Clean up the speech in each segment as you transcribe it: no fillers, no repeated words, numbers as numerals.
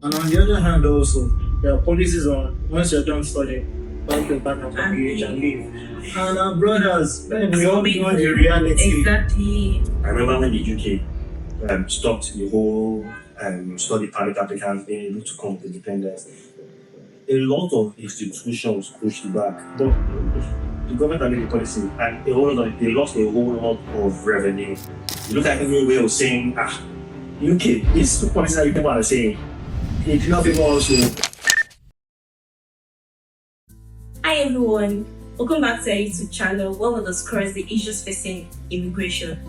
And on the other hand, also, there are policies on once you're done studying, come to back and engage and leave. And our brothers, we all know the reality. Exactly. I remember when the UK stopped the whole study permit applicants being able to come with independence. A lot of institutions pushed back, but the government had made a policy and they lost a whole lot of revenue. You look at every way of saying, UK, these two policies that people are saying, it did not favor us. Hi everyone, welcome back to our YouTube channel where we'll discuss the issues facing immigration.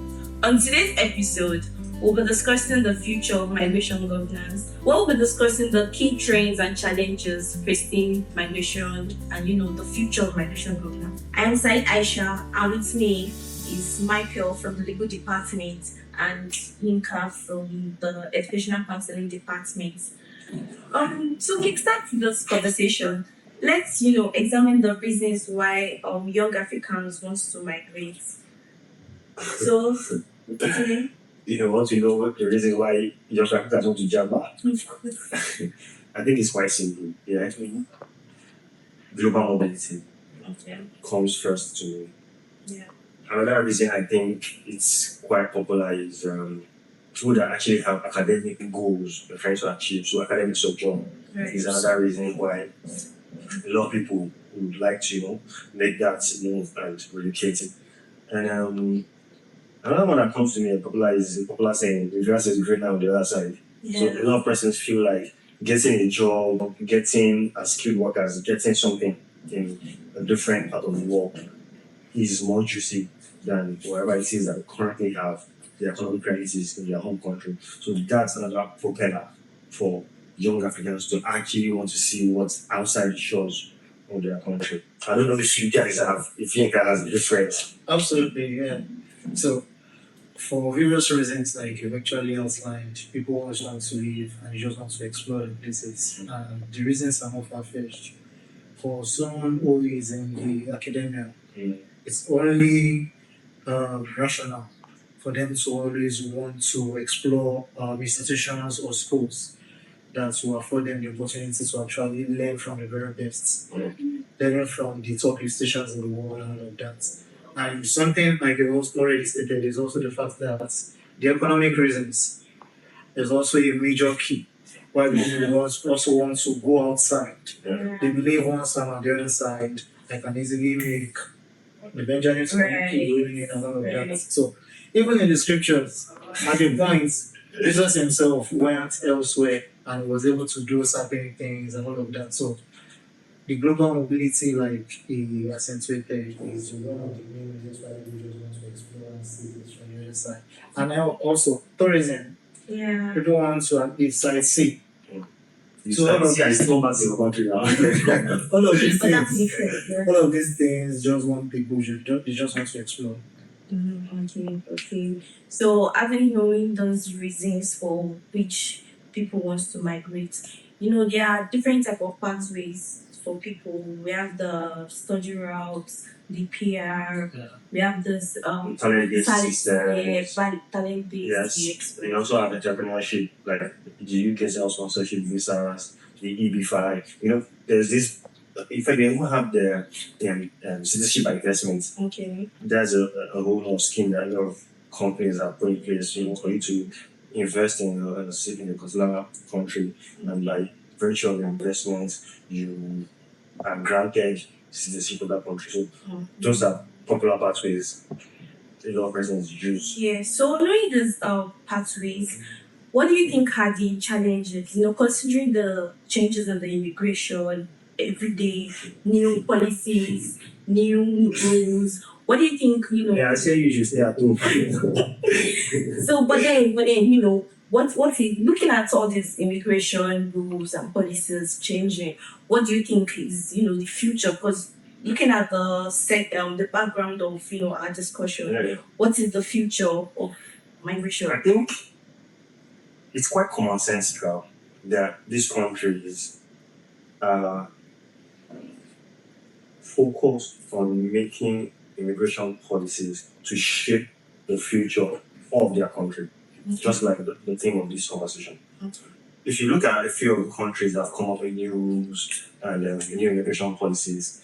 On today's episode, we'll be discussing the future of migration governance. We'll be discussing the key trends and challenges facing migration and the future of migration governance. I am Said Aisha, and with me is Michael from the legal department and Yinka from the educational counseling department. To kickstart this conversation, let's examine the reasons why young Africans want to migrate. So, okay. You want to know what the reason why young Africans want to Java? I think it's quite simple. Yeah, global mobility comes first to me. Yeah. Another reason I think it's quite popular is people that actually have academic goals they're trying to achieve. So academic sojourn is another reason why a lot of people would like to, make that move and relocate it. And another one that comes to me a popular saying, the grass is greener on the other side. Yeah. So a lot of persons feel like getting a job, getting a skilled workers, getting something in a different part of the world is more juicy than whatever it is that we currently have the economic realities in their home country. So that's another propeller for young Africans to actually want to see what's outside the shores of their country. I don't know if you guys if you guys have a difference. Absolutely, yeah. So, for various reasons, like you've actually outlined, people always want to leave and just want to explore the places. The reasons are not far-fetched. For someone who is in the academia, it's only rational for them to always want to explore institutions or schools that will afford them the opportunity to actually learn from the very best, learn from the top institutions in the world and all of that. And something like you also already stated is also the fact that the economic reasons is also a major key. Why people also want to go outside. Yeah. They believe once I'm on the other side, I can easily make the Benjamin Right. and all of that. So even in the scriptures, at the point, Jesus himself went elsewhere and was able to do certain things and all of that. So the global mobility, like he accentuated, is one of the main reasons why we just want to explore and see this from the other side. And now also tourism. Yeah. People want to at least sightsee. So all of guys come back to your country now. All of these But that's things, different. Yeah. all of these things just want people they just want to explore. Okay. So, having knowing those reasons for which people want to migrate, there are different type of pathways for people. We have the study routes, the PR. Yeah. We have this Talent-based systems. talent based. Yes. We also have entrepreneurship, like the UK self-sponsorship visas, the EB5. There's this. In fact, they even have the citizenship by investment. Okay. There's a whole lot of scheme that a lot of companies have put in place for you to invest in a particular country, and by virtue of the investment, you are granted citizenship of that country. So those are popular pathways a lot of persons use. Yeah. So, knowing these pathways, what do you think are the challenges? Considering the changes in the immigration every day, new policies, new rules. What do you think? Yeah, I say you should stay at home. So, but then, what is looking at all these immigration rules and policies changing? What do you think is the future? Because looking at the background of our discussion, what is the future of migration? I think it's quite common sense now that this country is focused on making immigration policies to shape the future of their country, just like the theme of this conversation. Okay. if you look at a few of the countries that have come up with new rules and new immigration policies,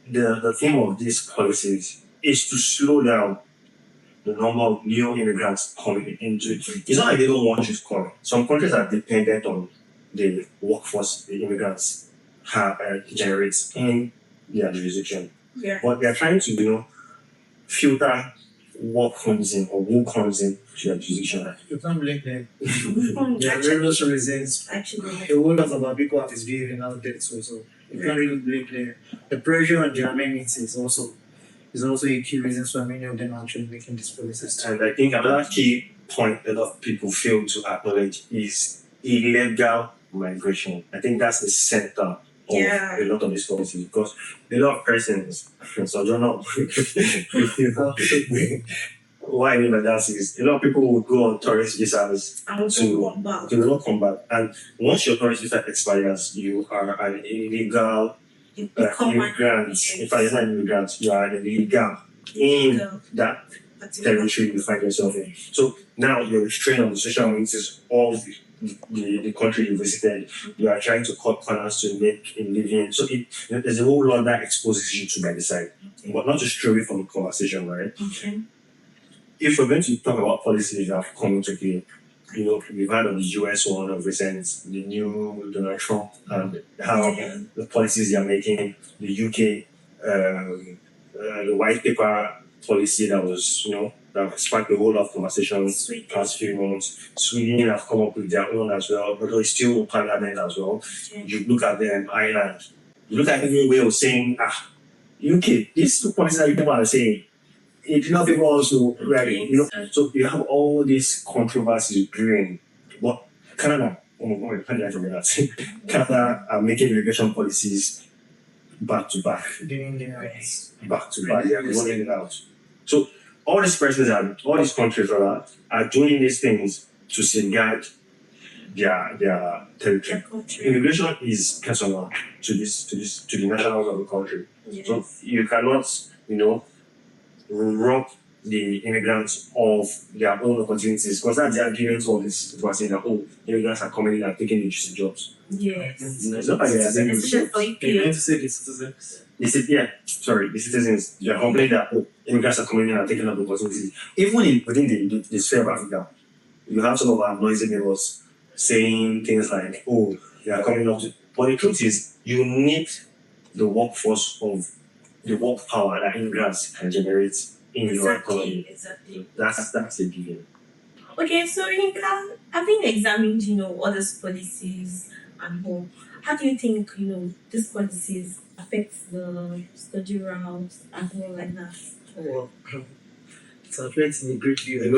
the theme of these policies is to slow down the number of new immigrants coming into it. It's not like they don't want you to come. Some countries are dependent on the workforce the immigrants have generates in their jurisdiction. Yeah. But they're trying to, filter what comes in or who comes in to their jurisdiction. You can't blame them. There are various reasons. Actually, A whole lot of our people are misbehaving out there too, so you can't really blame them. The pressure on their amenities is also a key reason for many of them actually making these policies. And I think another key point a lot of people fail to acknowledge is illegal migration. I think that's the center of a lot of these policies because a lot of persons, so I don't know, why I mean by that is a lot of people will go on tourist visas to not come back. And once your tourist visa expires, you are an illegal immigrant. In fact, you're not an immigrant, you are an illegal in that territory you find yourself in. So now you're restrained on the social amenities of the country you visited. You are trying to cut corners to make a living. So there's a whole lot that exposes you to by the side. But not to stray away from the conversation, right? Okay. If we're going to talk about policies that have come into play, we've had of the US one of recent, the new Donald Trump, and how the policies they are making, the UK, the white paper policy that was, that sparked a whole lot of conversations past few months. Sweden have come up with their own as well, although it's still in parliament as well. Okay. You look at them, Ireland, you look at every way of saying, UK, these two policies that people are saying, it not people also ready, So you have all these controversies brewing. But Canada, Canada are making immigration policies back to back. Back to back. They are rolling it out. So all these persons all these countries are doing these things to safeguard their territory. Immigration is personal to the nationals of the country. Yes. So you cannot, rob the immigrants of their own opportunities because that's the argument of this people are saying that immigrants are coming in and taking interesting jobs. Yes. It's not like they're saying They meant to say the citizens. the citizens, they're complaining that immigrants are coming in and taking up opportunities. Even within the sphere of Africa, you have some of our noisy neighbors saying things like, they are coming up to. But the truth is, you need the workforce of the work power that immigrants can generate in your economy. Exactly. That's a given. Okay, so Yinka, having examined, all these policies and all, how do you think, these policies affect the study routes and all like that? Well, it affects me greatly. In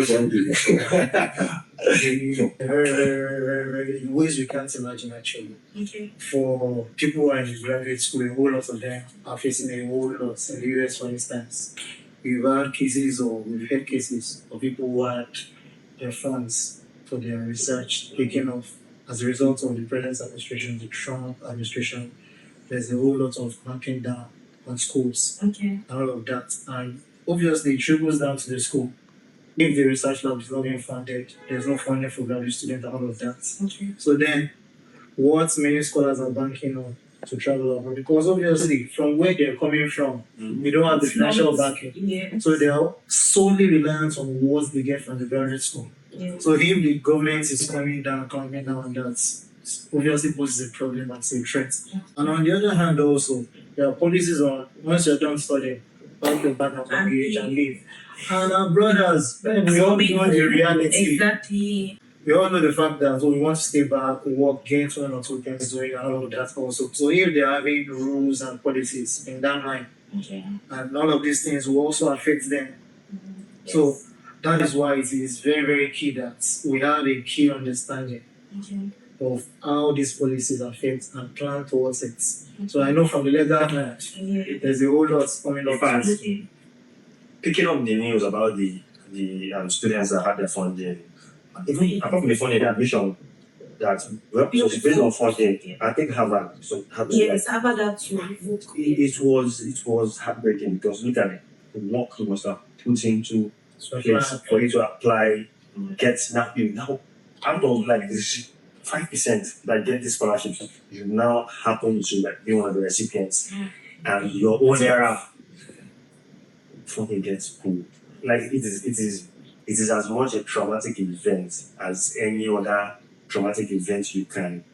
ways you can't imagine actually. Okay. For people who are in graduate school, a whole lot of them are facing a whole lot. In the US, for instance, we've heard cases of people who had their funds for their research taken off as a result of the present administration, the Trump administration. There's a whole lot of clamping down on schools Okay. and all of that. And obviously, it trickles down to the school. If the research lab is not being funded, there's no funding for graduate students and all of that. Okay. So then, what many scholars are banking on to travel abroad? Because obviously, from where they're coming from, we don't have the financial backing. Yeah. So they are solely reliant on what they get from the graduate school. Yeah. So if the government is coming down, that's obviously poses a problem and a threat. And on the other hand, also, there are policies on once you're done studying, pack your bag and package and leave. And our brothers, we all know the reality. Exactly. We all know the fact that we want to stay back, work, get one or two things doing, and all of that also. So if they're having rules and policies in that line, Okay. and all of these things will also affect them. So that is why it is very, very key that we have a key understanding Okay. of how these policies affect and plan towards it. So I know from the legal hand, Yeah. there's a whole lot coming up. Absolutely. Picking up the news about the students that had their funding, even apart from the funding, the admission, that so it's based on funding. I think Harvard. So Harvard. Yes, Harvard that too. It was heartbreaking because look at it, the work you must have put into place for you to apply, get now out of like this 5% that get this scholarship, you now happen to like be one of the recipients, and your own era fucking gets pulled. Like it is as much a traumatic event as any other traumatic event you can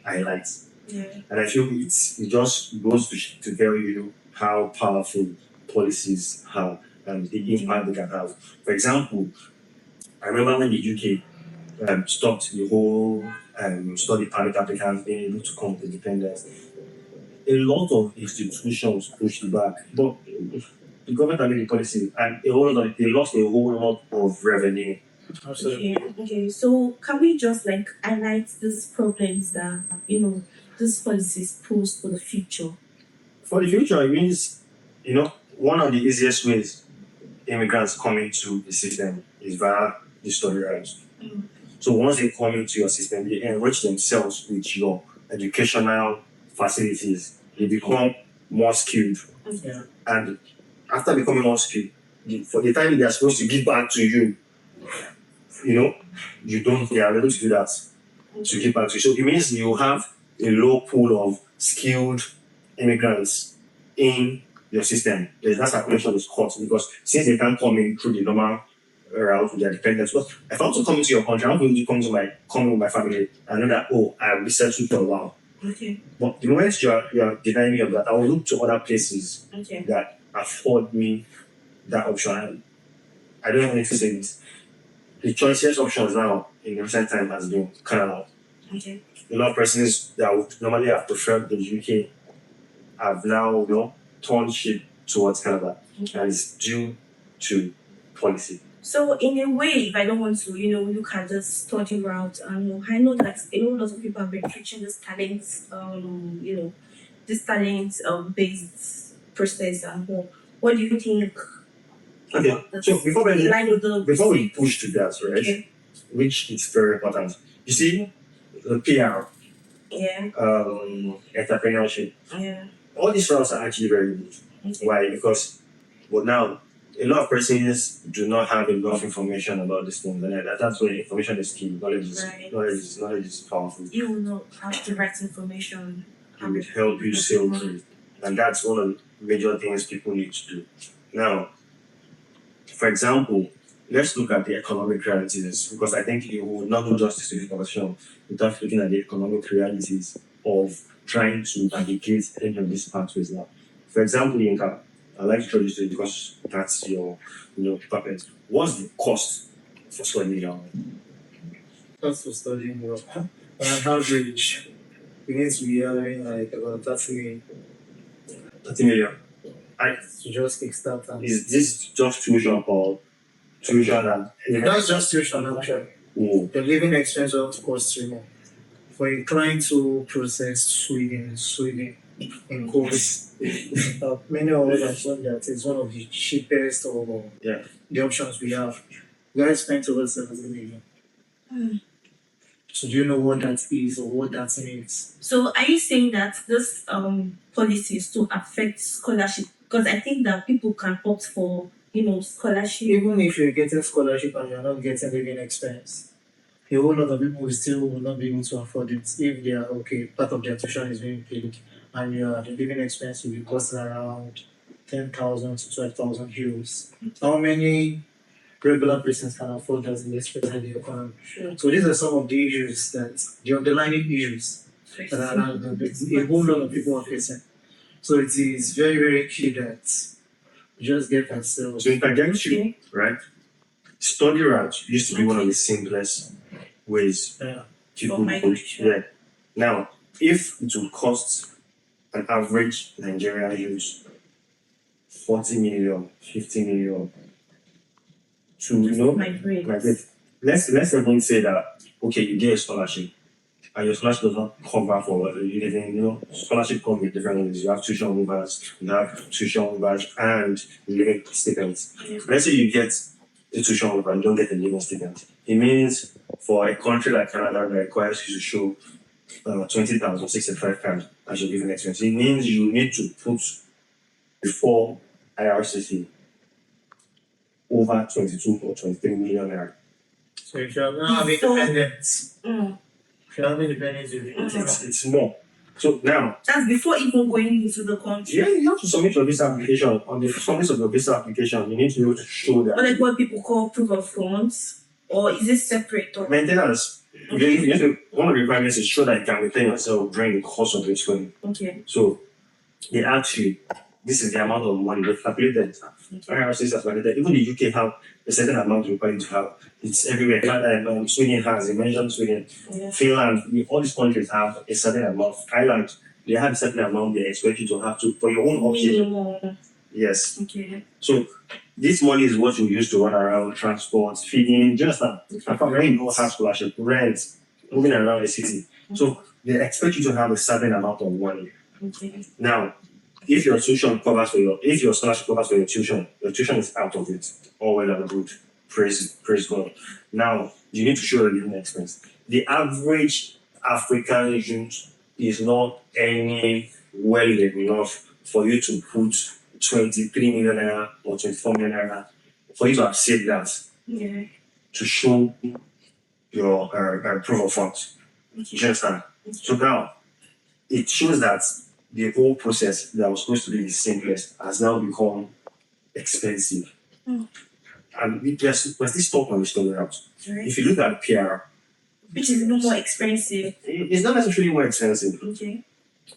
highlight. Yeah. And I feel it just goes to tell you how powerful policies have and the impact they can have. For example, I remember when the UK stopped the whole study permit applicants being able to come to independence. A lot of institutions pushed back, but the government had made a policy, and they lost a whole lot of revenue. Absolutely. Okay. So can we just like highlight these problems that these policies pose for the future? For the future, it means one of the easiest ways immigrants come into the system is via the study routes. So once they come into your system, they enrich themselves with your educational facilities. They become more skilled. Yeah. And after becoming more skilled, for the time they are supposed to give back to you, they are able to do that to give back to you. So it means you have a low pool of skilled immigrants in your system. That circulation is cut because since they can't come in through the normal route with their dependents. Well, if I want to come into your country, I'm going to come with my family. I know that I'll be settled for a while. Okay. But the moment you're denying me of that, I will look to other places that afford me that option. I don't even need to say this. The choicest options now in recent time has been Canada. Okay. A lot of persons that would normally have preferred the UK have now turned ship towards Canada, and it's due to policy. So in a way, if I don't want to, look at the study route, I know that a lot of people have been preaching this talent, based process and all. What do you think? Okay, so before we push to that, right? Okay. Which is very important. You see, the PR, Yeah. entrepreneurship, Yeah. all these routes are actually very good. Okay. Why? Because now a lot of persons do not have enough information about these things, and that's why information is key. Knowledge is powerful. You will not have the right information. It will help you sail through, and that's one of the major things people need to do. Now, for example, let's look at the economic realities, because I think it will not do justice to the conversation without looking at the economic realities of trying to navigate any of these pathways now. For example, Yinka, I'd like to introduce you because that's your department. What's the cost for studying now? Cost for studying Europe. On average, we need to be earning like about 30 million 30 million. to just kickstart and Is this just tuition or tuition and that's just tuition actually. The living expense of course more. For a client to process sweeping in course, many of us have shown that it's one of the cheapest or the options we have. We guys spent over 70 million. So do you know what that is or what that means? So are you saying that this policies to affect scholarship? Because I think that people can opt for scholarship. Even if you're getting scholarship and you're not getting living expense, a whole lot of people will not be able to afford it if they are part of their tuition is being paid and the living expense will be costing around 10,000 to 12,000 euros. How many regular persons can afford that in this present economy? Sure. So these are some of the issues the underlying issues that a whole lot of people are facing. So it is very, very key that we just get ourselves. So if I get you, right? Study route used to be one of the simplest ways people could. Yeah. Now, if it will cost an average Nigerian youth 40 million, 50 million to migrate. Let's even say that you get a scholarship and your scholarship does not cover for what you living. Scholarship comes with different ways. You have tuition waivers, and living stipends. Let's say you get the tuition waiver and don't get the living stipend. It means for a country like Canada that requires you to show 20,000, 65 pounds as your living expense, it means you need to put before IRCC over 22 or 23 million naira So if you're not independent, if you're not independent, It's more. So now, That's before even going into the country. yeah, you have to submit your visa application. On the submit of your visa application, you need to be able to show that. Or like what people call proof of funds? Or is it separate? Or Maintenance. One of the requirements is show that you can maintain yourself during the course of the schooling. okay. So they ask you, this is the amount of money they've calculated. IRC has calculated. Even the UK have a certain amount required to have. It's everywhere. Sweden has, you mentioned Sweden. Yeah. Finland, all these countries have a certain amount. Ireland, they have a certain amount they expect you to have to for your own upkeep. Minimum. Yes. Okay. So this money is what you use to run around, transport, feeding, just that. When you have scholarship, rent, moving around the city. So they expect you to have a certain amount of money. Okay. Now, if your scholarship covers for your tuition is out of it. All well and good. Praise God. Now you need to show your living expense. The average African youth is not earning well enough for you to put 23 million naira or 24 million naira for you to have saved that Yeah. to show your proof of funds. You understand? So now it shows that the whole process that was supposed to be the simplest has now become expensive. And there's this talk on the story out. Right. If you look at PR, Which is even more expensive. it's not necessarily more expensive. Okay.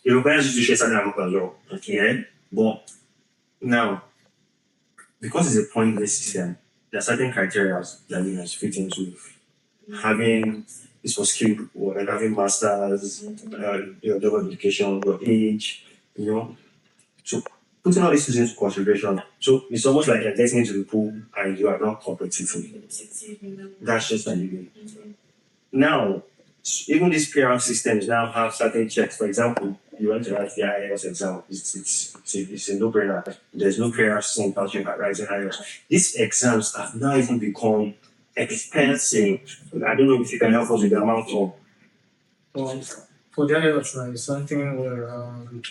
It requires you to share certain amount as well. Okay. Yeah? But now, because it's a point-based system, there are certain criteria that you must fit into. Having this for skilled or like having masters, your level of education, your age, So putting all these things into consideration. So it's almost like you're getting into the pool and you are not competitive. That's just what you do. Now, even these PR systems now have certain checks. For example, you want to write the IELTS exam, it's a no-brainer. There's no PR system without you writing IELTS. These exams have now even become expensive. I don't know if you can help us with the amount of. For the IELTS, right, something around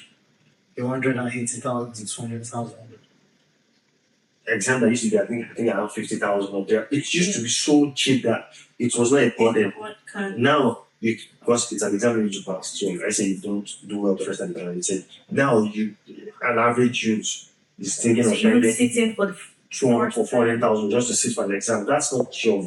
180,000 to 200,000. Exam that used to be, I think around 50,000 up there. It used to be so cheap that it was not important. Now, because it's an exam you need to pass, so I say you don't do well the first time you say. Now, an average youth is thinking of spending for 200 or 400,000 just to sit for an exam. That's not your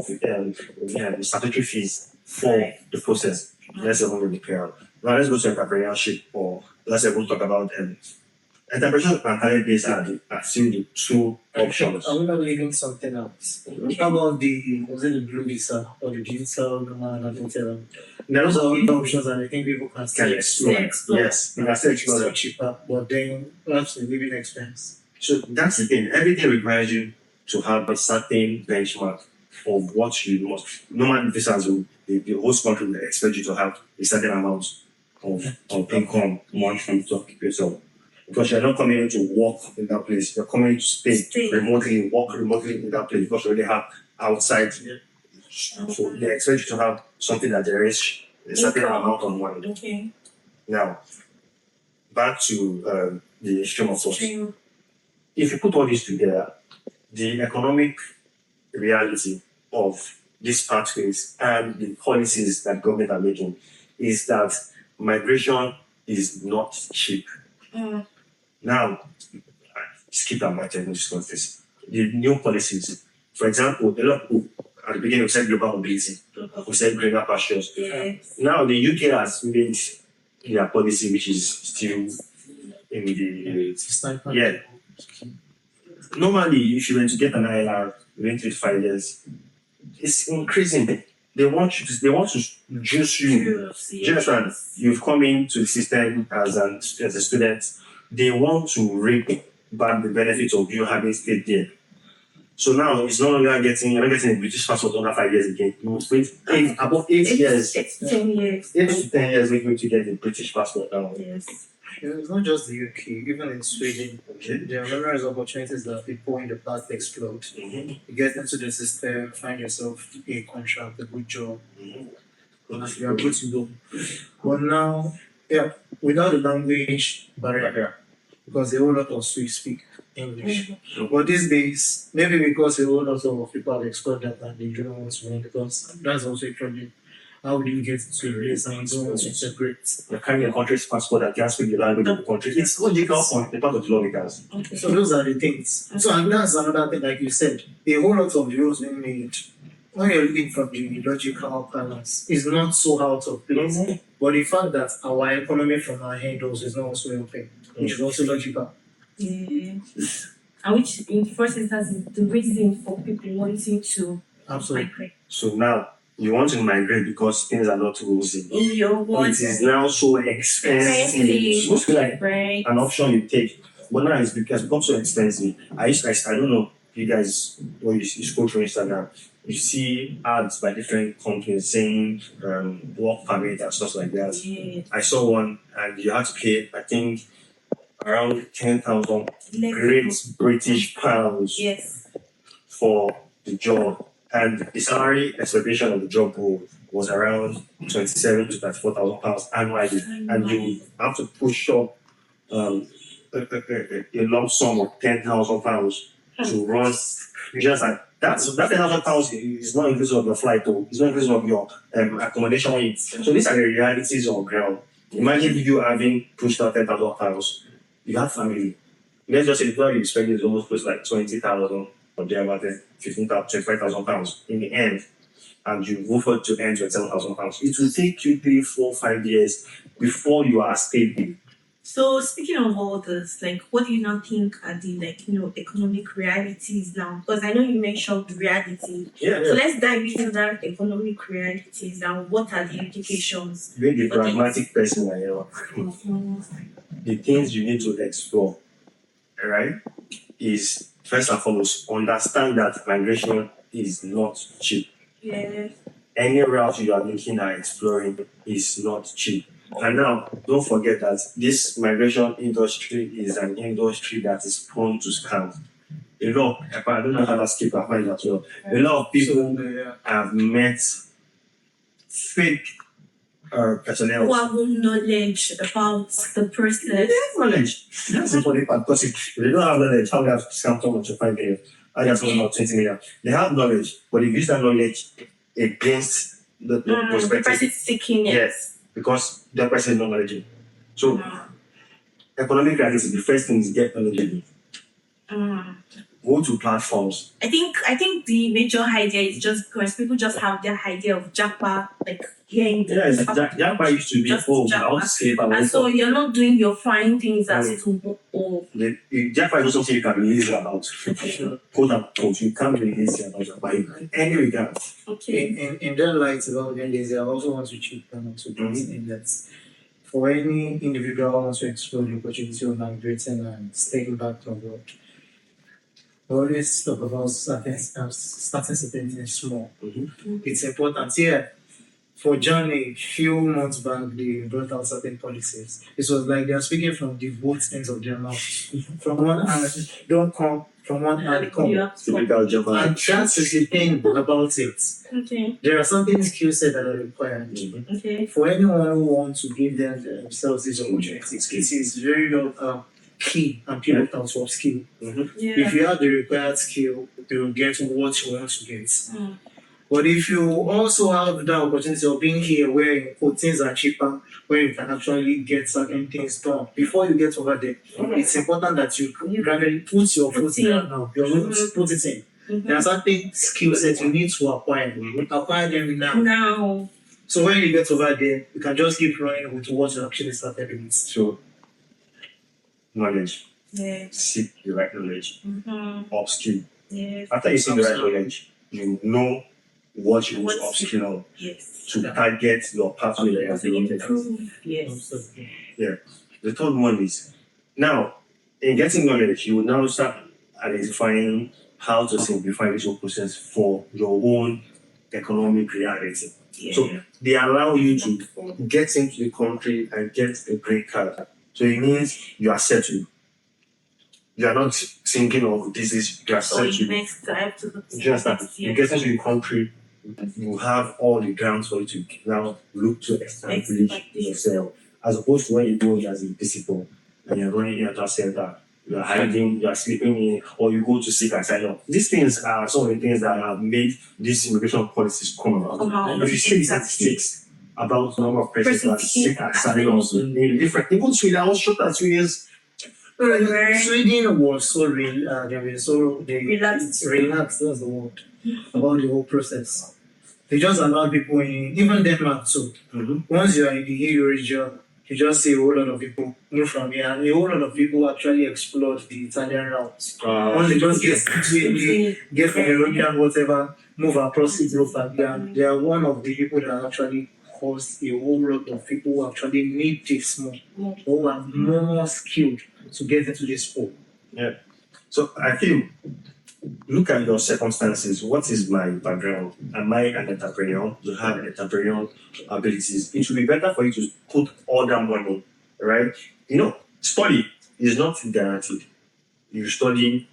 statutory fees for the process. Let's even repair. Now, let's go to entrepreneurship, or let's even talk about entrepreneurship and career based are still the two options. Are we not leaving something else? How about the blue visa or the digital nomad and hotel? Those are all the options that I think people can still explore. Yes, you can still explore. It's cheaper, but then that's the living expense. So that's the thing. Everything requires you to have a certain benchmark of what you must. Normal visas, the host country will expect you to have a certain amount of income monthly to keep yourself. Because you're not coming in to work in that place, you're coming to stay remotely, work remotely in that place because you already have outside. So they expect you to have something that there is a certain amount of money. Okay. Now, back to the stream of thought. If you put all this together, the economic reality of these pathways and the policies that government are making is that migration is not cheap. Now, skip that much and discuss this. The new policies, for example, a lot of people at the beginning we said global mobility, we said greener pastures. Yes. Now the UK has made their policy, which is still in the Normally, if you were to get an ILR within 3 to 5 years, it's increasing. They want to juice you. Just right. You've come into the system as a student. They want to reap back the benefits of you having stayed there. So now it's no longer you're not getting a British passport under 5 years again. You must wait above 8 years. 10 years. 8 to 10 years we're going to get a British passport now. Yes. It's not just the UK, even in Sweden, there are numerous opportunities that people in the past explode. You get into the system, find yourself a contract, a good job, and you are good to go. But now, without the language barrier, because a whole lot of us speak English. But these days, maybe because a whole lot of people have explored that and they don't want to learn, because that's also a problem. How do you get to a place and you don't want to separate? You're carrying a country's passport that can't speak the language of the country. It's logical point, the part of the lawmakers. Okay. So those are the things. So and that's another thing, like you said, a whole lot of the rules being made when you're looking from the logical balance is not so out of place. But the fact that our economy from our hand also is not also helping, which is also logical. Yeah. And which, in the first instance, is the reason for people wanting to Absolutely. migrate. So now you want to migrate because things are not rosy. In your world, It is now so expensive. It's supposed to be like right? an option you take. But now it's become so expensive. I don't know you guys when you scroll through Instagram, you see ads by different companies saying work permit and stuff like that. Yeah. I saw one and you had to pay I think around 10,000 Great British pounds Yes. for the job. And the salary expectation of the job role was around 27 to 34,000 pounds annually. And you have to push up a lump sum of 10,000 pounds to run. Just like that 10,000 pounds is not inclusive of your flight, though. It's not inclusive of your accommodation. So these are the realities on ground. Imagine you having pushed out 10,000 pounds. You have family. Let's just say the value you spend is almost close like 20,000 or there about 25,000 pounds in the end, and you go for to earn 27,000 pounds. It will take you 3, 4, 5 years before you are stable. So speaking of all this, like, what do you now think are the economic realities now? Because I know you mentioned reality. Yeah, So let's dive into that economic realities now. What are the implications? Being the pragmatic person I am, Mhm. the things you need to explore, right, is first and foremost understand that migration is not cheap. Yeah. Any route you are looking at exploring is not cheap. And now, don't forget that this migration industry is an industry that is prone to scam. A lot, I don't know how to skip I find that well. A lot of people have met fake personnel. Who have no knowledge about the process. They have knowledge. That's the important part. Because if they don't have knowledge, how they have scammed someone to 5 million? How they have someone about 20 million? They have knowledge, but they use that knowledge against the The prospective. person seeking it. Yes, because the person is not knowledgeable. So, economic reality, the first thing is get knowledgeable. Go to platforms. I think the major idea is just because people just have their idea of Japa, like hearing the Yes, that used to be Just I'll escape. and so you're not doing your fine things as it will go. Japa is something you can be lazy about. Quote unquote, you can't be lazy about it by any regard. Okay. In that light about being lazy, I also want to chip down to this in that for any individual who wants to explore the opportunity of migrating and staying back abroad, we always talk about starting certain things small. It's important. Yeah, for John, a few months back, they brought out certain policies. It was like they are speaking from the both ends of their mouth. From one hand, don't come. From one hand, come. Yeah. Typical Japa. And that's the thing about it. Okay. There are certain skill sets that are required. Okay. For anyone who wants to give themselves this opportunity, it is very key and pivotal to skill. Yeah. If you have the required skill, you will get what you want to get. Mm. But if you also have the opportunity of being here where things are cheaper, where you can actually get certain things done before you get over there, it's important that you gradually put your foot in now. You're going to put it in. There are certain skill sets you need to acquire. Acquire them now. So when you get over there, you can just keep running with what you actually started with. So, knowledge. Yeah. Seek the right knowledge. Upskill. Yes. After you seek the right knowledge, you know what you want to upskill on Yes. to target your pathway that you have To been improve. Yes. The third one is now in getting knowledge, you will now start identifying how to simplify this whole process for your own economic reality. Yeah. So they allow you to get into the country and get a green card. So it means you are settled. You are not thinking of this, you are So settled. next time to the Just that you get into the country, you have all the grounds for you to now look to establish yourself. As opposed to when you go as a visitor, and you're running in a center, you're hiding, you're sleeping in, or you go to seek asylum. These things are some of the things that have made these immigration policies come about. If you see the statistics about the number of persons that seek asylum in different, even Sweden, I was shocked at Sweden's. Sweden was so they Relaxed. relaxed, that's the word, about the whole process. They just allow people in, even Denmark too. Once you are in the EU region, you just see a whole lot of people move from here, and a whole lot of people actually explore the Italian route. Once they just get from European whatever, move across Europe, and they are one of the people that actually caused a whole lot of people who actually need this more, who are more skilled to get into this sport. Yeah. So I feel, look at your circumstances. What is my background? Am I an entrepreneur? Do I have entrepreneurial abilities? It should be better for you to put all that money, right? Study is not guaranteed. You study,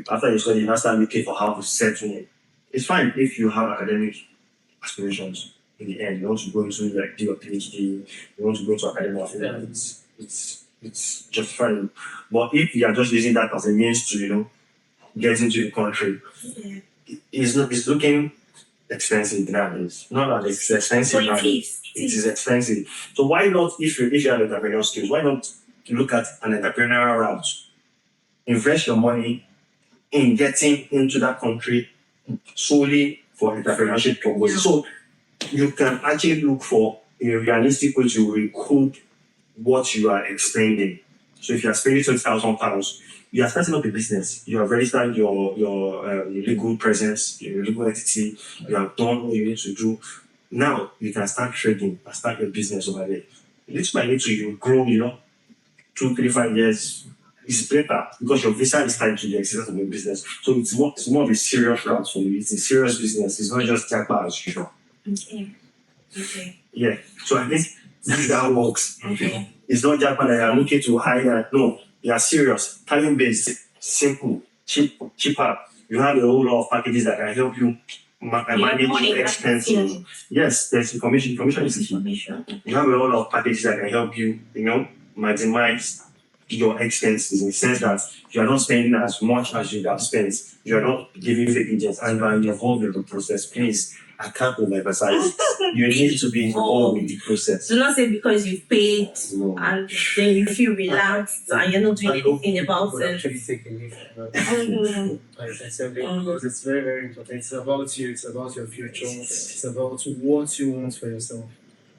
after you study, you now start looking for how to settle in. It's fine if you have academic aspirations. In the end, you want to go into like do your PhD, you want to go to academic, it's just fine. But if you are just using that as a means to, get into the country, it's looking expensive nowadays. Not that it's expensive now. It is expensive. So why not, if you have entrepreneurial skills, why not look at an entrepreneurial route? Invest your money in getting into that country solely for entrepreneurship purposes. So you can actually look for a realistic way to recoup what you are expending. So if you are spending £20,000, you are starting up a business. You have registered your legal presence, your legal entity. You have done what you need to do. Now you can start trading and start your business over there. Little by little, you grow. 2, 3, 5 years is better because your visa is tied to the existence of your business. So it's more of a serious route for you. It's a serious business. It's not just jackpot as usual. Okay. Yeah. So I think that's how it works. Okay. It's not jackpot that you're looking to hire. No, you are serious, time based, simple, cheaper. You have a whole lot of packages that can help you manage your expenses. Yes, there's information. Information is key. You have a whole lot of packages that can help you, maximize your expenses in the sense that you are not spending as much as you have spent. You are not giving fake agents and you are involved in the process. Please, I can't overemphasize. You need to be involved in the process. Do not say because you paid No. and then you feel relaxed and you're not doing anything about it. Actually take a leave. Because it's very, very important. It's about you, it's about your future, it's about what you want for yourself.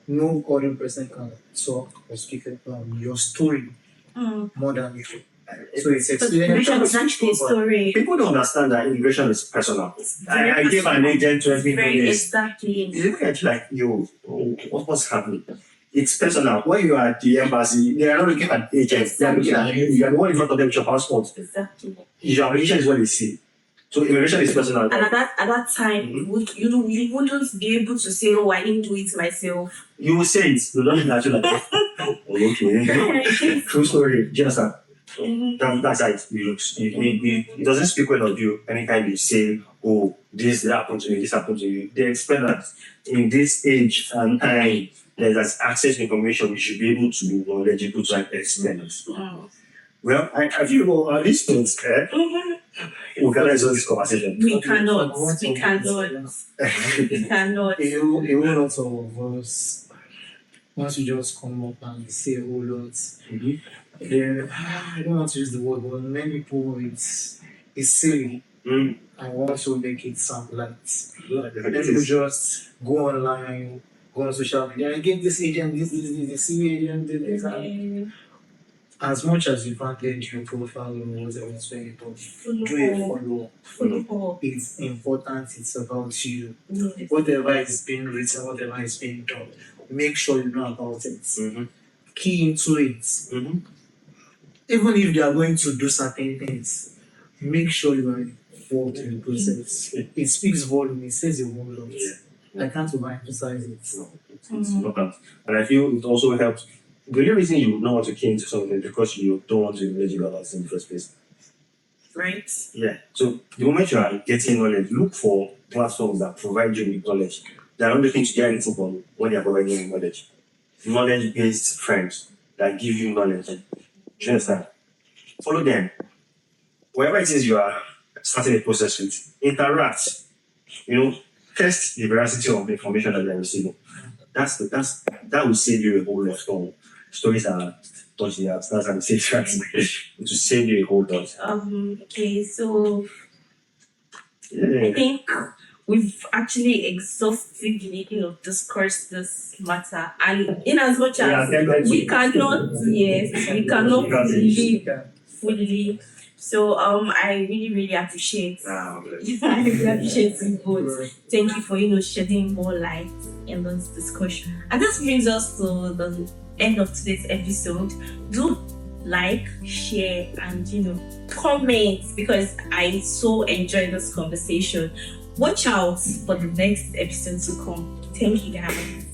No other person can talk or speak about your story more than you. So it's Immigration is actually a story. People don't understand that immigration is personal. I gave an agent 20 minutes. Exactly. You look at like, what's happening? It's personal. When you are at the embassy, they are not looking at agents. They are looking at you. You are the one in front of them with your passport. Exactly. Your application is what they see. So immigration is personal. And at that time, you wouldn't be able to say, "Oh, I didn't do it myself." You will say it. You don't need to like, okay. True story. Do you understand? That's how it looks. It doesn't speak well of you anytime you say, "Oh, this happened to me, this happened to you." They expect that in this age and time, there's access to information, you should be able to be knowledgeable to an extent. Well, I feel at these things, we can resolve this conversation. We cannot. We cannot. We cannot. A whole lot of us, once you just come up and say a whole lot, then I don't want to use the word, but many people it's silly. I want to make it sound light. People just go online, go on social media and get this agent, this agent, this. As much as you package your profile or whatever it's very important, do a follow. It's important, it's about you. Whatever is being written, whatever is being done, make sure you know about it. Key into it. Even if they are going to do certain things, make sure you are involved in the process. It speaks volume, it says a whole lot. I can't overemphasize it. It's important. And I feel it also helps. The only reason you don't want to key into something is because you don't want to knowledge about it in the first place. Right. Yeah. So the moment you are getting knowledge, look for platforms that provide you with knowledge. They are not looking to get anything from you when they are providing you with knowledge. Knowledge-based friends that give you knowledge. Do you understand? Follow them. Whatever it is you are starting a process with, interact. Test the veracity of the information that you are receiving. That will save you a whole lot from stories that touch the heart. That's how we say it, right? It will save you a whole lot. Okay, so I Yeah. think we've actually exhaustively, discussed this matter, and in as much as we cannot, yes, we cannot fully. So I really, really appreciate. I really appreciate you both. Thank you for shedding more light in this discussion. And this brings us to the end of today's episode. Do like, share, and comment, because I so enjoyed this conversation. Watch out for the next episode to come. Thank you, guys.